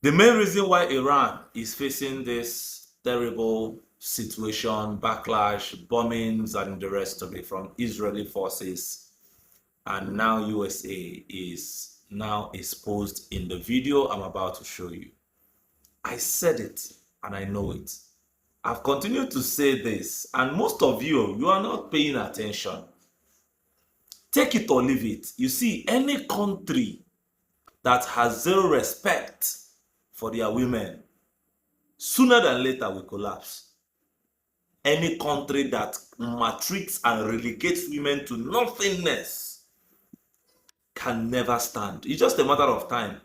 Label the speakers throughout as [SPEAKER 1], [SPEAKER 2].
[SPEAKER 1] The main reason why Iran is facing this terrible situation, backlash, bombings, and the rest of it from Israeli forces, and now USA is now exposed in the video I'm about to show you. I said it and I know it. I've continued to say this, and most of you are not paying attention. Take it or leave it. You see, any country that has zero respect for their women, sooner than later will collapse. Any country that maltreats and relegates women to nothingness can never stand. It's just a matter of time.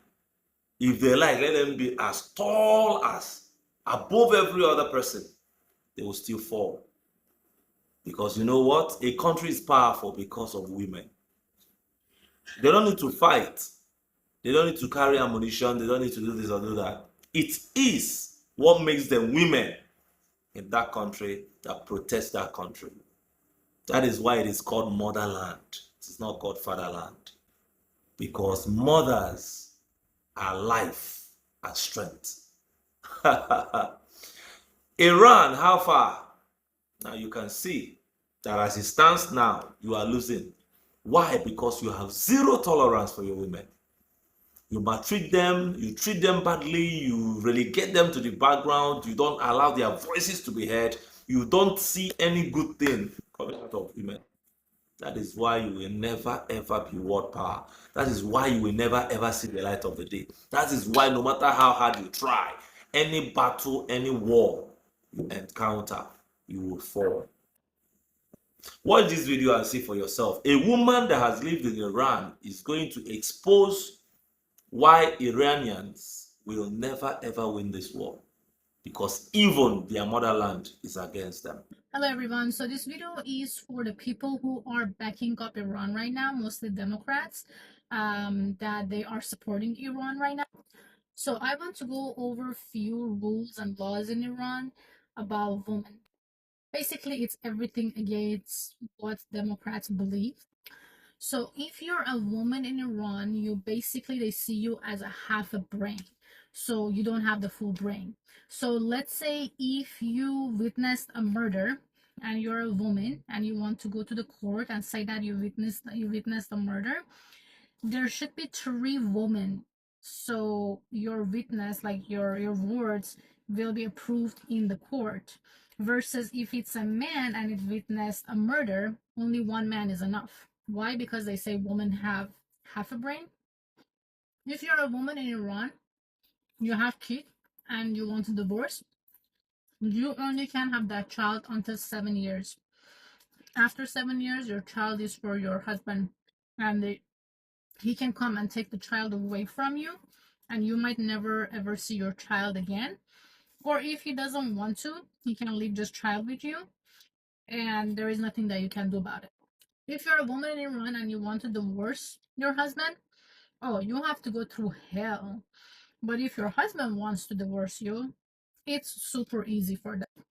[SPEAKER 1] If they like, let them be as tall as above every other person, they will still fall. Because you know what? A country is powerful because of women. They don't need to fight. They don't need to carry ammunition. They don't need to do this or do that. It is what makes them women in that country that protects that country. That is why it is called motherland. It is not called fatherland. Because mothers are life and strength. Iran, how far? Now you can see that as it stands now, you are losing. Why? Because you have zero tolerance for your women. You maltreat them, you treat them badly, you relegate them to the background, you don't allow their voices to be heard, you don't see any good thing coming out of women. That is why you will never ever be world power. That is why you will never ever see the light of the day. That is why no matter how hard you try, any battle, any war you encounter, you will fall. Watch this video and see for yourself. A woman that has lived in Iran is going to expose why Iranians will never ever win this war, because even their motherland is against them.
[SPEAKER 2] Hello everyone. So this video is for the people who are backing up Iran right now, mostly Democrats, that they are supporting Iran right now. So I want to go over a few rules and laws in Iran about women. Basically, it's everything against what Democrats believe. So if you're a woman in Iran, you basically they see you as a half a brain. So you don't have the full brain. So let's say if you witnessed a murder and you're a woman and you want to go to the court and say that you witnessed a murder, there should be three women. So your witness, like your words, will be approved in the court. Versus if it's a man and it witnessed a murder, only one man is enough. Why? Because they say women have half a brain. If you're a woman in Iran, you have kids and you want to divorce, you only can have that child until 7 years. After 7 years, your child is for your husband, and he can come and take the child away from you, and you might never ever see your child again. Or if he doesn't want to, he can leave this child with you, and there is nothing that you can do about it. If you're a woman in Iran and you want to divorce your husband, oh, you have to go through hell. But if your husband wants to divorce you, it's super easy for them.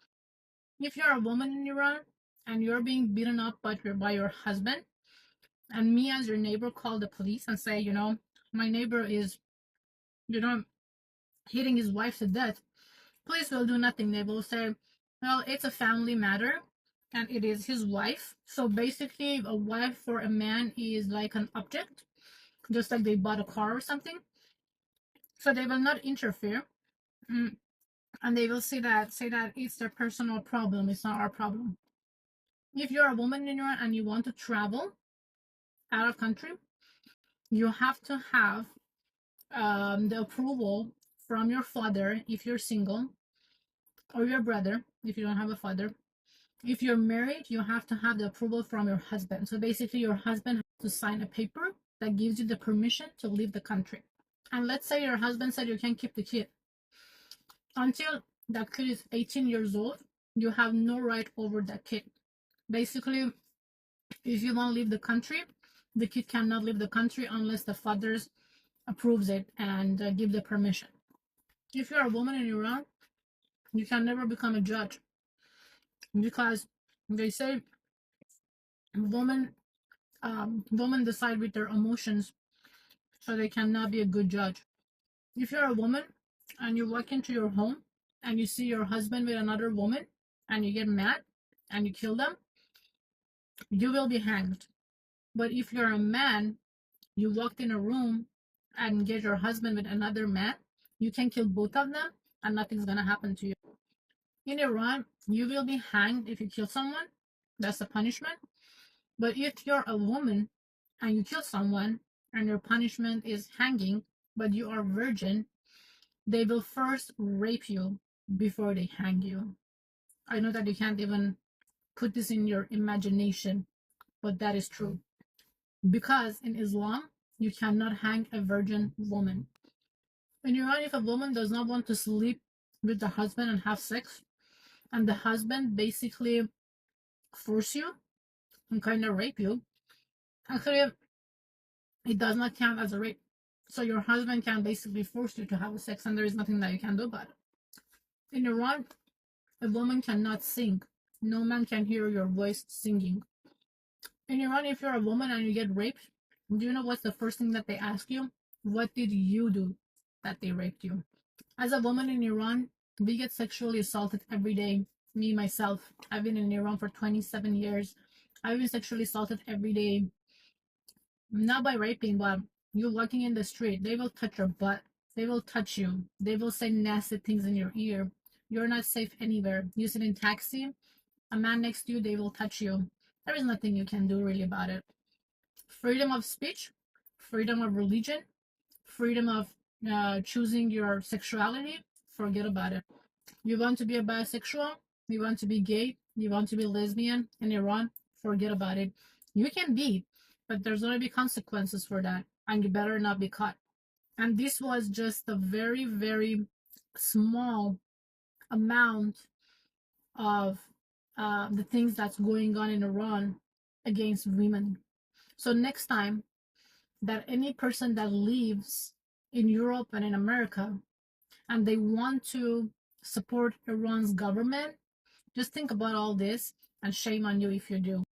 [SPEAKER 2] If you're a woman in Iran and you're being beaten up by your husband, and me as your neighbor call the police and say, my neighbor is, you know, hitting his wife to death, police will do nothing. They will say, well, it's a family matter and it is his wife. So basically, a wife for a man is like an object, just like they bought a car or something. So they will not interfere. Mm, and they will say that it's their personal problem, it's not our problem. If you're a woman in Iran and you want to travel out of country, you have to have the approval from your father if you're single, or your brother if you don't have a father. If you're married, you have to have the approval from your husband. So basically, your husband has to sign a paper that gives you the permission to leave the country. And let's say your husband said you can't keep the kid. Until that kid is 18 years old, you have no right over that kid. Basically, if you want to leave the country, the kid cannot leave the country unless the father approves it and give the permission. If you're a woman in Iran, you can never become a judge because they say women women decide with their emotions, so they cannot be a good judge. If you're a woman and you walk into your home and you see your husband with another woman and you get mad and you kill them, you will be hanged. But if you're a man, you walked in a room and get your husband with another man, you can kill both of them and nothing's gonna happen to you. In Iran, you will be hanged if you kill someone. That's the punishment. But if you're a woman and you kill someone and your punishment is hanging, but you are virgin, they will first rape you before they hang you. I know that you can't even put this in your imagination, but that is true. Because in Islam, you cannot hang a virgin woman. In Iran, if a woman does not want to sleep with the husband and have sex, and the husband basically force you and kind of rape you, actually, it does not count as a rape. So your husband can basically force you to have sex, and there is nothing that you can do about it. In Iran, a woman cannot sing. No man can hear your voice singing. In Iran, if you're a woman and you get raped, do you know what's the first thing that they ask you? What did you do that they raped you? As a woman in Iran, we get sexually assaulted every day. Me, myself, I've been in Iran for 27 years. I've been sexually assaulted every day. Not by raping, but you walking in the street, they will touch your butt. They will touch you. They will say nasty things in your ear. You're not safe anywhere. You sit in taxi, a man next to you, they will touch you. There is nothing you can do really about it. Freedom of speech, freedom of religion, freedom of choosing your sexuality, forget about it. You want to be a bisexual, you want to be gay, you want to be lesbian in Iran, forget about it. You can be, but there's going to be consequences for that, and you better not be caught. And this was just a very, very small amount of the things that's going on in Iran against women. So next time that any person that lives in Europe and in America and they want to support Iran's government, just think about all this, and shame on you if you do.